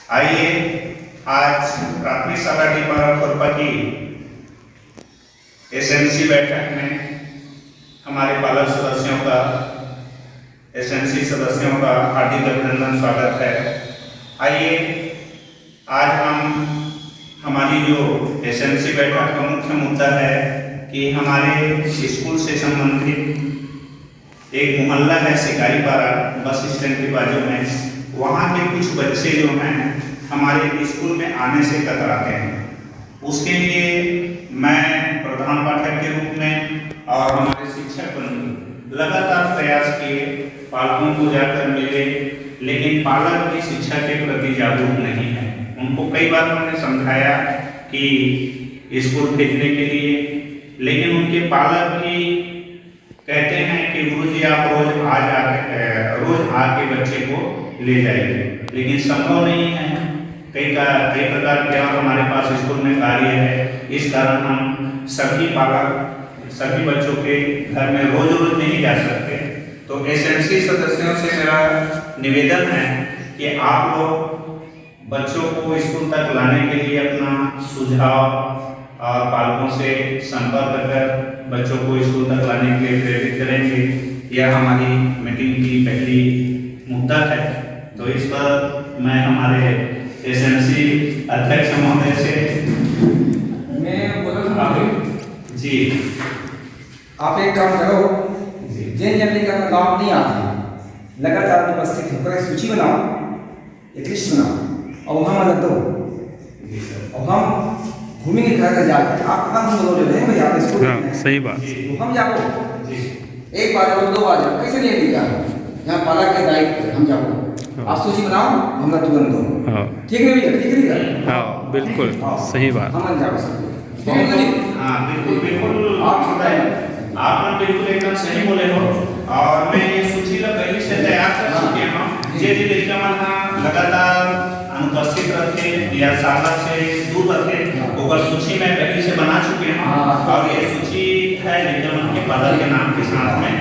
आइए आज प्राथमिक शाला डीपारा खोरपा की एसएमसी बैठक में हमारे पालक सदस्यों का एसएमसी सदस्यों का हार्दिक अभिनंदन स्वागत है। आइए आज हम हमारी जो एसएमसी बैठक का मुख्य मुद्दा है कि हमारे स्कूल से संबंधित एक मोहल्ला है शिकारीपारा बस स्टैंड के बाजू में, वहाँ के कुछ बच्चे जो हैं हमारे स्कूल में आने से कतराते हैं। उसके लिए मैं प्रधान पाठक के रूप में और हमारे शिक्षक बंधु लगातार प्रयास किए, पालकों को जाकर मिले, लेकिन पालक भी शिक्षा के प्रति जागरूक नहीं है। उनको कई बार हमने समझाया कि स्कूल भेजने के लिए, लेकिन उनके पालक भी कहते हैं कि गुरुजी आप रोज आके बच्चे को ले जाइए, लेकिन संभव नहीं है। कई प्रकार के और हमारे पास स्कूल में कार्य है, इस कारण हम सभी पालक सभी बच्चों के घर में रोज नहीं जा सकते। तो एसएमसी सदस्यों से मेरा निवेदन है कि आप लोग बच्चों को स्कूल तक लाने के लिए अपना सुझाव और पालकों से संपर्क कर बच्चों को स्कूल तक लाने के लिए प्रेरित करेंगे। यह हमारी मीटिंग की पहली मुद्दा है। तो इस पर मैं हमारे एसएमसी अध्यक्ष महोदय से मैं बोला जी, आप एक काम करो, जिन जनवरी का नाम नहीं आते लगातार उपस्थित होकर एक सूची बनाओ, एक लिस्ट बनाओ और वहाँ मदद दो और हम घूमेंगे घर घर जाकर। आप कहाँ घूम रहे हैं भैया? आप स्कूल सही बात। तो हम जाओ एक बार जाओ, 2 बार जाओ, कैसे नहीं दिखा यहाँ पालक के दायित्व हम जाओ। आप सूची बनाओ, हमरा तुरंत दो। ठीक है भैया? ठीक है भैया? हाँ बिल्कुल सही बात। हम जाओ हाँ बिल्कुल आप बिल्कुल एकदम सही बोले हो। और मैं ये सूची पहले से तैयार कर चुके हूँ। जे लड़का मन लगातार अनुपस्थित रखे या शाला से दूर रखे, ओकर सूची में पहले से बना चुके हैं और ये सूची है लड़का मन के पालक के नाम के साथ में।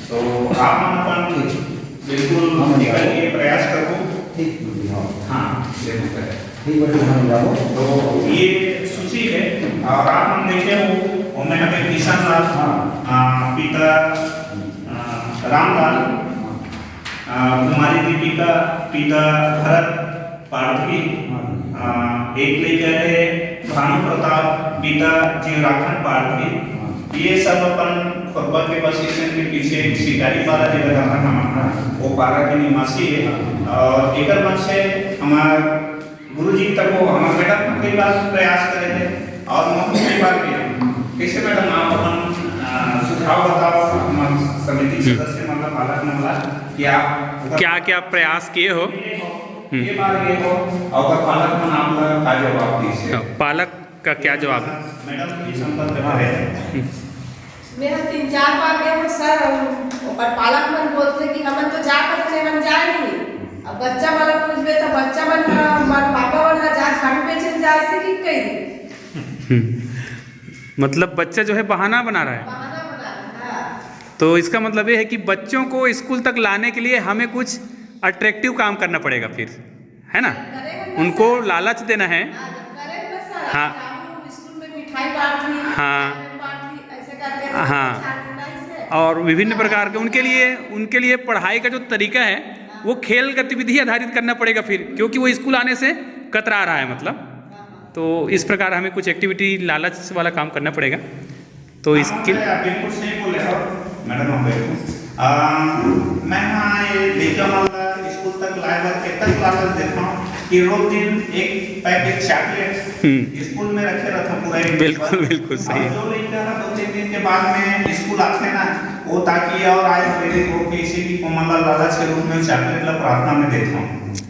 तो आप अपन बिल्कुल निकल के प्रयास करो। हाँ तो ये सूची है और आप हम देखे हो उनमें हमें किशन लाल, पिता रामलाल, कुमारी दीपिका, पिता भरत पार्थवी, एक लेकर है भानु प्रताप, पिता जीवराखन पार्थवी। ये सब अपन खोरपा के बस स्टैंड के पीछे शिकारीपारा जगह का नाम वो पारा के निवासी है। और एक मन से हमारे गुरुजी तक वो हमारे मैडम कई बार प्रयास करे थे और कई बार किया। कैसे मैडम आप अपन सुझाव बताओ समिति सदस्य मतलब पालक मामला क्या क्या प्रयास किए हो? ये बार ये हो और पालक मन आप का जवाब दीजिए। पालक का क्या जवाब? मैडम ये संपर्क करें। मेरा 3-4 बार गए हो सर, और पालक मन बोलते कि हम तो जा करते हम जाए नहीं। अब बच्चा वाला पूछबे तो बच्चा मन हमार पापा मन जा झाड़ू बेचन जाए से कि कई मतलब बच्चा जो है बहाना बना रहा है। बहाना बना रहा है। तो इसका मतलब ये है कि बच्चों को स्कूल तक लाने के लिए हमें कुछ अट्रैक्टिव काम करना पड़ेगा फिर, है ना? उनको लालच देना है। हाँ स्कूल में मिठाई बांट दी, हाँ ऐसे करके हाँ और विभिन्न प्रकार के उनके लिए पढ़ाई का जो तरीका है वो खेल गतिविधि आधारित करना पड़ेगा फिर, क्योंकि वो स्कूल आने से कतरा रहा है मतलब। तो इस प्रकार हमें कुछ एक्टिविटी लालच वाला काम करना पड़ेगा। तो इसके बिल्कुल सही बोले हो मैडम। मैं हाँ ये लड़का मामला स्कूल तक लाया तक लालच देता हूँ कि रोज दिन एक पैकेट चॉकलेट स्कूल में रखे रहता पूरा। बिल्कुल सही। जो लड़का 2-3 दिन के बाद में स्कूल आते ना वो ताकि और आए मेरे को किसी भी कोमल लालच के रूप में चॉकलेट ला प्रार्थना में देता हूँ।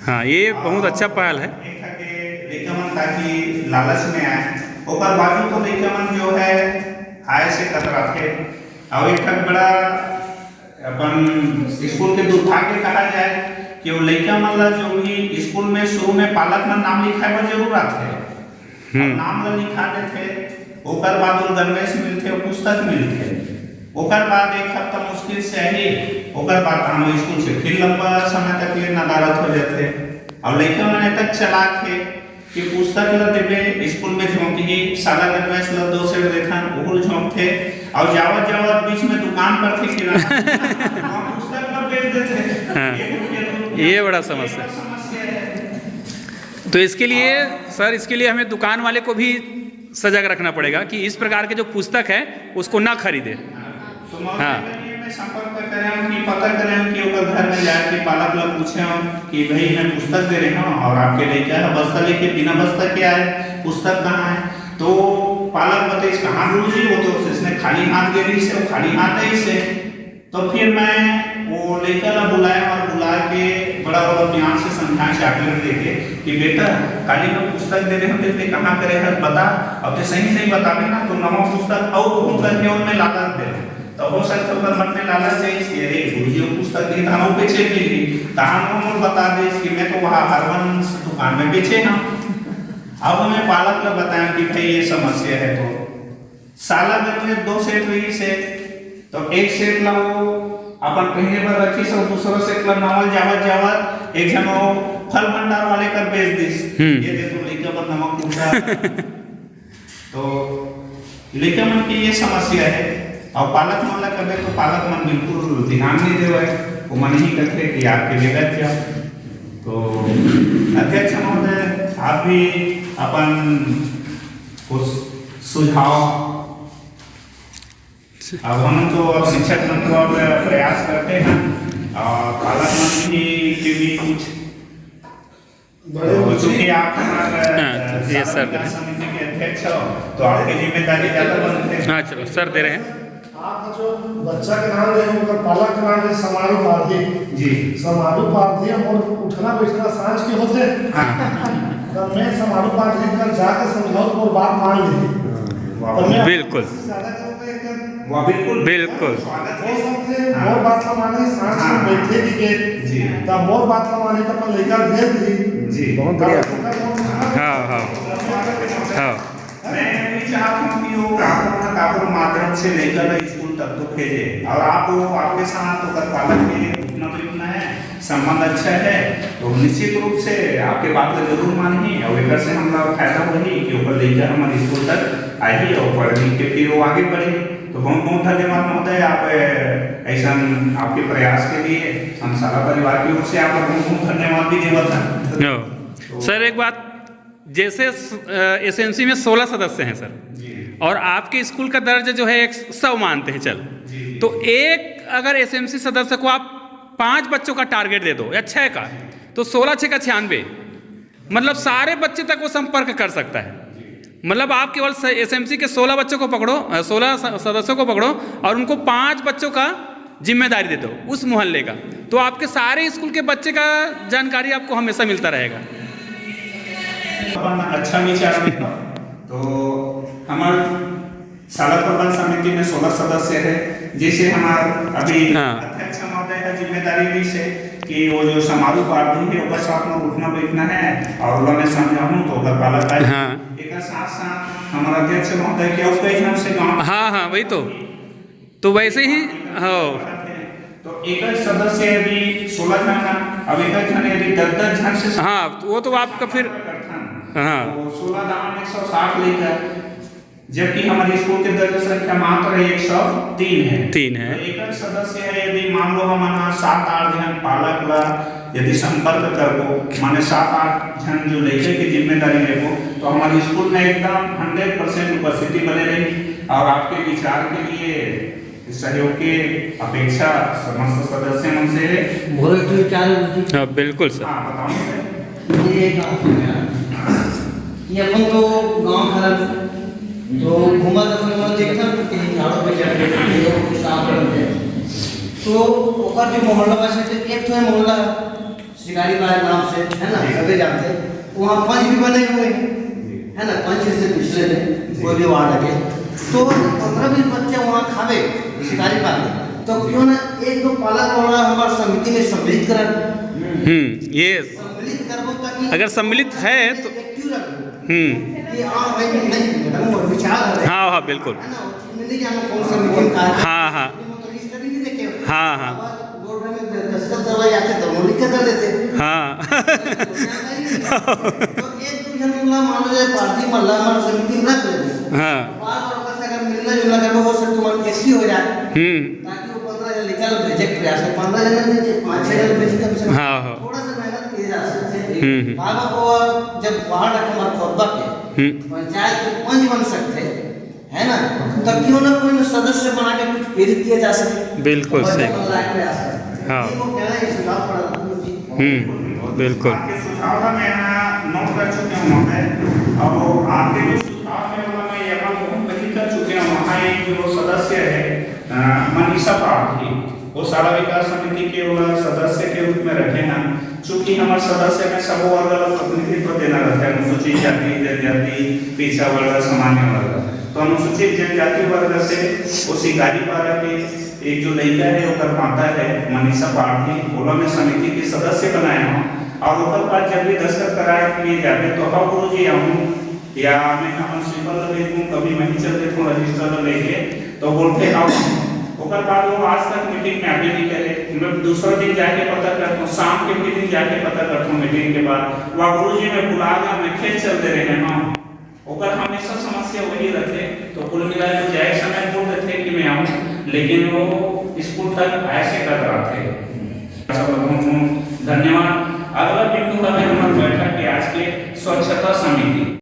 हाँ ये बहुत अच्छा पहल है। लड़का मन ताकि लालच में आए ओकर बाजू तो लड़का मन जो है आए से कतराते और एक बड़ा अपन स्कूल के दुर्भाग्य कहा जाए कि वो लड़का मन जो भी स्कूल में शुरू में पालक में नाम लिखाए वो जरूर आते नाम ला लिखा देते, ओकर बाद वो गणवेश मिलते, पुस्तक मिलते, ओकर बाद एक हफ्ता मुश्किल से ही ओकर बाद हम स्कूल से फिर लंबा समय तक लिए नदारत हो जाते। और लड़का मैंने तक चलाक है कि पुस्तक ल देवे स्कूल में झोंक ही सादा गणवेश ल 2 सेट देखा ओहुल झोंक थे और जावत जावत बीच में दुकान पर थे किराना वहाँ पुस्तक ल बेच देते। हाँ, ये बड़ा समस्या है। तो इसके लिए सर, इसके लिए हमें दुकान वाले को भी सजग रखना पड़ेगा कि इस प्रकार के जो पुस्तक है उसको ना खरीदे। तो हाँ, संपर्क करें कि पता करें कि ओकर घर में जाके पालक लोग पूछे कि भाई मैं पुस्तक दे रहे हूँ और आपके लिए क्या है बस्ता लेके बिना बस्ता के आए, पुस्तक कहाँ है? तो पालक बताइए कहाँ गुरुजी, वो तो इसने खाली हाथ दे रही से, वो खाली हाथ है इसे। तो फिर मैं वो लेकर बुलाया और बुला के बड़ा बड़ा प्यार से समझाया चॉकलेट देके कि बेटा खाली मैं पुस्तक दे रहे हो देखते कहाँ करे है बता, अब तो सही सही बतावे ना तो नवा पुस्तक और घूम करके उनमें लालच दे तो हो सकता है मन में लालच है इसलिए अरे गुरुजी पुस्तक दी था वो बेचे भी थी तहां बता दे कि मैं तो वहाँ हरवंश दुकान में बेचे ना। अब हमें पालक ने बताया कि भाई ये समस्या है तो साला में 2 सेट रही से तो एक सेट ला वो अपन पहले पर रखी सब दूसरा सेट ला नावल जावत एक जन वो फल भंडार वाले कर बेच दिस ये देखो लेके पर नमक पूछा तो लेके मन की ये समस्या है। और पालक मामला करे तो पालक मन बिल्कुल ध्यान नहीं दे रहे, वो मन ही कहते कि आपके लिए गलत क्या। तो अध्यक्ष महोदय आप भी अपन कुछ सुझाव, अब हम तो अब शिक्षक मन तो अब प्रयास करते हैं और पालक मन भी कुछ चूंकि आप हमारे समिति के अध्यक्ष हो तो आपकी जिम्मेदारी ज्यादा बनती है। हाँ चलो सर दे रहे हैं। आप जो बच्चा के नाम है उनका पालक का नाम है समारू पारधी जी, समारू पारधी और उठना बैठना सांझ के होते तो मैं समारू पारधी का जाके समझाऊं और बात मान ली तो मैं बिल्कुल बिल्कुल बिल्कुल हो सकते मोर बात ला माने सांझ में बैठे के जी तब मोर बात ला माने तो अपन लेकर भेज दी जी बहुत बढ़िया। हाँ हाँ हाँ मैं भी चाहता हूँ कि वो कापुर माध्यम से लेकर स्कूल तक तो भेजे और आप वो आपके साथ तो कर पालक के उतना तो इतना है संबंध अच्छा है तो निश्चित रूप से आपके बात को जरूर मानिए और एक से हम लोग फायदा वही कि ऊपर लेकर हमारे स्कूल तक आइए और पढ़ लिख के फिर वो आगे बढ़े। तो बहुत बहुत धन्यवाद महोदय, आप ऐसा आपके प्रयास के लिए हम सारा परिवार की ओर से आपका बहुत बहुत धन्यवाद भी देवता। सर एक बात, जैसे एसएमसी में 16 सदस्य हैं सर और आपके स्कूल का दर्ज जो है 100 मानते हैं चल, तो एक अगर एसएमसी सदस्य को आप 5 बच्चों का टारगेट दे दो या 6 का तो 16 6 का 96, मतलब सारे बच्चे तक वो संपर्क कर सकता है। मतलब आप केवल एसएमसी के 16 बच्चों को पकड़ो, 16 सदस्यों को पकड़ो और उनको 5 बच्चों का जिम्मेदारी दे दो उस मोहल्ले का, तो आपके सारे स्कूल के बच्चे का जानकारी आपको हमेशा मिलता रहेगा। अच्छा विचार है। तो हमारे शाला प्रबंध समिति में 16 सदस्य है, जैसे हमारे अभी अध्यक्ष महोदय का जिम्मेदारी भी से कि वो जो समारोह पार्टी है उसका साथ में उठना बैठना है और उन्हें मैं समझाऊं तो अगर पालक है एक साथ साथ हमारा अध्यक्ष महोदय के और कई जन से गांव हाँ वही तो वैसे ही तो एक सदस्य यदि 16 जन अब एक जन यदि 10 जन से हाँ वो तो आपका फिर हाँ तो 16 दान 160 लेकर, जबकि हमारे स्कूल के दर्ज संख्या मात्र 103 है। तो एक सदस्य है यदि मान लो हमारा 7-8 जन पालक ला यदि संपर्क करबो माने 7-8 जन जो लेके की जिम्मेदारी लेबो तो हमारे स्कूल में एकदम 100% उपस्थिति बने रही और आपके विचार के लिए सहयोग के अपेक्षा समस्त सदस्य से बिल्कुल सर। हाँ बताओ ये अपन तो गांव खराब तो घुमा तो देखा कि झाड़ों पे चढ़ के लोग काम करते हैं तो ओकर जो मोहल्ला बस है एक तो है मोहल्ला शिकारी बाग नाम से है ना सभी जानते हैं, वहाँ पंच भी बने हुए हैं है ना, पंच से पिछले में कोई भी वार्ड के तो 15-20 बच्चे वहाँ खावे शिकारी बाग तो क्यों ना एक दो पालक वाला हमारे समिति में सम्मिलित करा ये सम्मिलित करबो ताकि अगर सम्मिलित है तो एक्टिव रखो हाँ भाई नहीं मैडम और विचार है हाँ बिल्कुल है ना, उसमें नहीं जाना कौन सा मीटिंग का हाँ रजिस्टर नहीं देखे हाँ बोर्ड में दस्तखत दवाई आते तो लिख के कर देते। हाँ तो एक दूसरे में मान लो पार्टी मल्ला हमारा समिति में रख लेते। हाँ बार बार से अगर मिलना जुलना कर हो सकता मन कैसी हो जाए ताकि वो 15 जन निकल भेजे प्रयास है 15 जन नहीं 5-6 जन भेजे कम से कम हाँ, हाँ। थोड़ा सा मेहनत किए जा सकते हैं। बाबा को जब वार्ड हमारे कोरबा के पंचायत के पंच बन सकते है ना, तब क्यों ना कोई सदस्य बना के कुछ प्रेरित किया जा सके। बिल्कुल सही। हाँ। ये वो कहना है सुझाव पड़ा। बिल्कुल। आपके सुझाव का मैं यहाँ नोट कर चुके हूँ वहाँ पे, और आपके जो सुझाव है वो मैं यहाँ बहुत पहले कर चुके हैं। वहाँ एक जो सदस्य है मनीषा पाठी, वो सारा विकास समिति के वो सदस्य के रूप में रखे हैं। चूँकि हमारे सदस्य में सब वर्ग प्रतिनिधित्व देना रहता है, अनुसूचित जाति, जनजाति, पिछड़ा वर्ग, सामान्य वर्ग। तो अनुसूचित जनजाति वर्ग से वो शिकारी पारा के एक जो लड़का है वो कर पाता है मनीषा पाठी, ओला में समिति के सदस्य बनाए हों, और ऊपर बाद जब भी दस्तखत कराए लिए जाते तो हाँ गुरु जी आऊँ या मैं म्यूनसिपल ले दूँ, कभी मैं ही चल देता हूँ रजिस्टर लेके, तो बोलते आओ। ओकर बाद वो आज तक मीटिंग में आगे नहीं करे। मैं दूसरा दिन जाके पता करता हूँ, शाम के मीटिंग जाके पता करता हूँ मीटिंग के बाद वह गुरु जी में बुला गया, मैं खेत चल दे रहे हैं हाँ। ओकर हमेशा समस्या वही रहते, तो कुल मिला के जाए समय बोल देते कि मैं आऊँ, लेकिन वो स्कूल तक ऐसे कर रहा थे। धन्यवाद। अगला बिंदु है हमारे बैठक के आज के स्वच्छता समिति।